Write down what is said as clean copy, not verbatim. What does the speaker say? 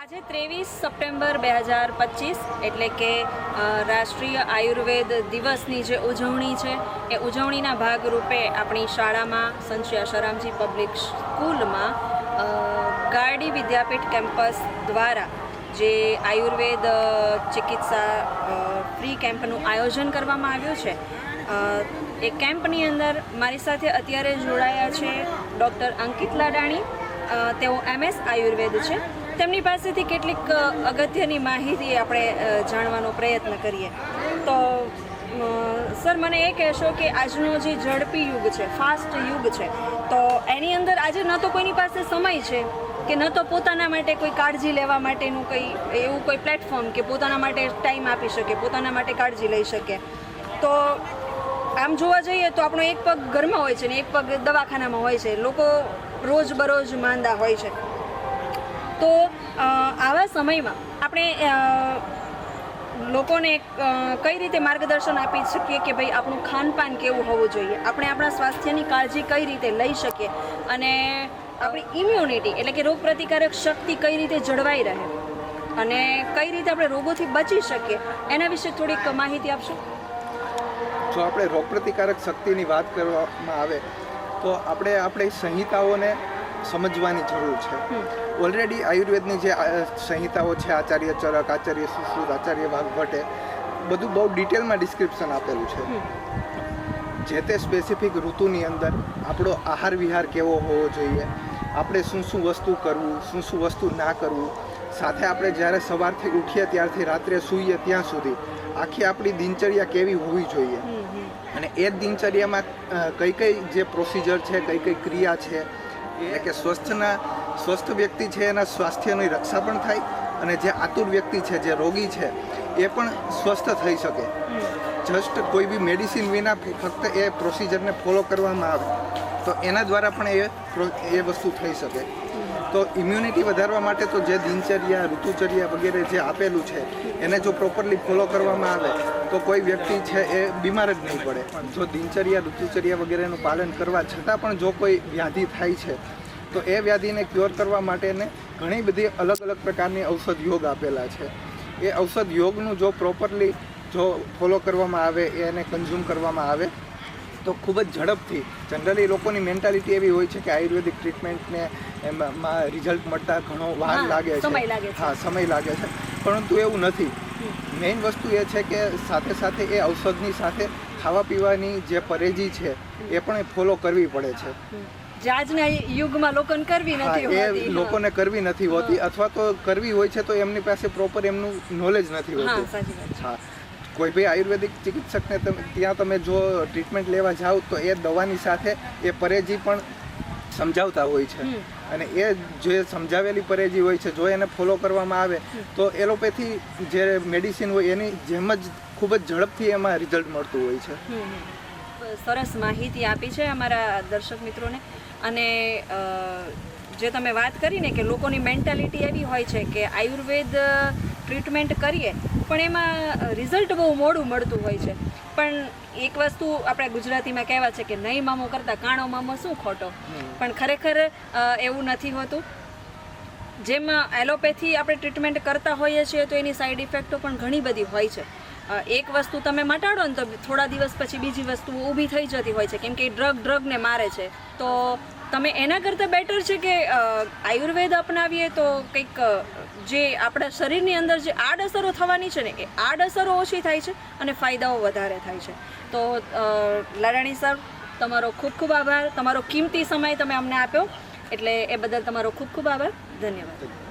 આજે 23 સપ્ટેમ્બર 2025 એટલે કે રાષ્ટ્રીય આયુર્વેદ દિવસની જે ઉજવણી છે એ ઉજવણીના ભાગરૂપે આપણી શાળામાં સંત શ્રી આશારામજી પબ્લિક સ્કૂલમાં ગારડી વિદ્યાપીઠ કેમ્પસ દ્વારા જે આયુર્વેદ ચિકિત્સા ફ્રી કેમ્પનું આયોજન કરવામાં આવ્યું છે. એ કેમ્પની અંદર મારી સાથે અત્યારે જોડાયા છે ડૉક્ટર અંકિત લાડાણી. તેઓ MS આયુર્વેદ છે. તેમની પાસેથી કેટલીક અગત્યની માહિતી આપણે જાણવાનો પ્રયત્ન કરીએ. તો સર, મને એ કહેશો કે આજનો જે ઝડપી યુગ છે, ફાસ્ટ યુગ છે, તો એની અંદર આજે ન તો કોઈની પાસે સમય છે કે ન તો પોતાના માટે કોઈ કાળજી લેવા માટેનું કંઈ એવું કોઈ પ્લેટફોર્મ કે પોતાના માટે ટાઈમ આપી શકે, પોતાના માટે કાળજી લઈ શકે. તો આમ જોવા જઈએ તો આપણો એક પગ ઘરમાં હોય છે ને એક પગ દવાખાનામાં હોય છે. લોકો રોજબરોજ માંદા હોય છે. તો આવા સમયમાં આપણે લોકોને કઈ રીતે માર્ગદર્શન આપી શકીએ કે ભાઈ આપણું ખાનપાન કેવું હોવું જોઈએ, આપણે આપણા સ્વાસ્થ્યની કાળજી કઈ રીતે લઈ શકીએ અને આપણી ઇમ્યુનિટી એટલે કે રોગપ્રતિકારક શક્તિ કઈ રીતે જળવાઈ રહે અને કઈ રીતે આપણે રોગોથી બચી શકીએ, એના વિશે થોડીક માહિતી આપશો? જો આપણે રોગપ્રતિકારક શક્તિની વાત કરવામાં આવે તો આપણે સંહિતાઓને સમજવાની જરૂર છે. ઓલરેડી આયુર્વેદની જે સંહિતાઓ છે, આચાર્ય ચરક, આચાર્ય સુશ્રુત, આચાર્ય વાઘભટ્ટે બધું બહુ ડિટેલમાં ડિસ્ક્રિપ્શન આપેલું છે. જે તે સ્પેસિફિક ઋતુની અંદર આપણો આહાર વિહાર કેવો હોવો જોઈએ, આપણે શું શું વસ્તુ કરવું, શું શું વસ્તુ ના કરવું, સાથે આપણે જ્યારે સવારથી ઉઠીએ ત્યારથી રાત્રે સૂઈએ ત્યાં સુધી આખી આપણી દિનચર્યા કેવી હોવી જોઈએ અને એ જ દિનચર્યામાં કઈ કઈ જે પ્રોસિજર છે, કઈ કઈ ક્રિયા છે, એટલે કે સ્વસ્થ વ્યક્તિ છે એના સ્વાસ્થ્યની રક્ષા પણ થાય અને જે આતુર વ્યક્તિ છે, જે રોગી છે, એ પણ સ્વસ્થ થઈ શકે. જસ્ટ કોઈ બી મેડિસિન વિના ફક્ત એ પ્રોસિજરને ફોલો કરવામાં આવે તો એના દ્વારા પણ એ વસ્તુ થઈ શકે. તો ઇમ્યુનિટી વધારવા માટે તો જે દિનચર્યા, ઋતુચર્યા વગેરે જે આપેલું છે એને જો પ્રોપરલી ફોલો કરવામાં આવે તો કોઈ વ્યક્તિ છે એ બીમાર જ નહીં પડે. જો દિનચર્યા, ઋતુચર્યા વગેરેનું પાલન કરવા છતાં પણ જો કોઈ વ્યાધિ થાય છે તો એ વ્યાધિને ક્યોર કરવા માટેને ઘણી બધી અલગ અલગ પ્રકારની ઔષધ યોગ આપેલા છે. એ ઔષધ યોગનું જો પ્રોપરલી જો ફોલો કરવામાં આવે, એને કન્ઝ્યુમ કરવામાં આવે તો ખૂબ જ ઝડપથી, જનરલી લોકોની મેન્ટાલિટી એવી હોય છે કે આયુર્વેદિક ટ્રીટમેન્ટને એમાં રિઝલ્ટ મળતા ઘણો વાર લાગે છે, સમય લાગે છે, પરંતુ એવું નથી. મેઇન વસ્તુ એ છે કે સાથે સાથે એ ઔષધની સાથે ખાવા પીવાની જે પરેજી છે એ પણ ફોલો કરવી પડે છે. આજના યુગમાં લોકોને કરવી નથી હોતી. એ લોકોને કરવી નથી હોતી અથવા તો કરવી હોય છે તો એમની પાસે પ્રોપર એમનું નોલેજ નથી હોતું. હા, કોઈ ભાઈ આયુર્વેદિક ચિકિત્સકને ત્યાં તમે જો ટ્રીટમેન્ટ લેવા જાઓ તો એ દવાની સાથે એ પરેજી પણ સમજાવતા હોય છે અને એ જે સમજાવેલી પરેજી હોય છે જો એને ફોલો કરવામાં આવે તો એલોપેથી જે મેડિસિન હોય એની જેમ જ ખૂબ જ ઝડપથી એમાં રિઝલ્ટ મળતું હોય છે. સરસ માહિતી આપી છે અમારા દર્શક મિત્રોને. અને જે તમે વાત કરી ને કે લોકોની મેન્ટાલિટી એવી હોય છે કે આયુર્વેદ ટ્રીટમેન્ટ કરીએ પણ એમાં રિઝલ્ટ બહુ મોડું મળતું હોય છે. પણ એક વસ્તુ આપણે ગુજરાતીમાં કહેવાય છે કે નહીં મામો કરતાં કાણો મામો શું ખોટો, પણ ખરેખર એવું નથી હોતું. જેમ એલોપેથી આપણે ટ્રીટમેન્ટ કરતા હોઈએ છીએ તો એની સાઈડ ઇફેક્ટો પણ ઘણી બધી હોય છે. એક વસ્તુ તમે મટાડો ને તો થોડા દિવસ પછી બીજી વસ્તુ ઊભી થઈ જતી હોય છે, કેમ કે ડ્રગને મારે છે. તો તમે એના કરતાં બેટર છે કે આયુર્વેદ અપનાવીએ તો કંઈક જે આપણા શરીરની અંદર જે આડઅસરો થવાની છે ને એ આડઅસરો ઓછી થાય છે અને ફાયદાઓ વધારે થાય છે. તો લાડાણી સર, તમારો ખૂબ ખૂબ આભાર. તમારો કિંમતી સમય તમે અમને આપ્યો એટલે એ બદલ તમારો ખૂબ ખૂબ આભાર. ધન્યવાદ.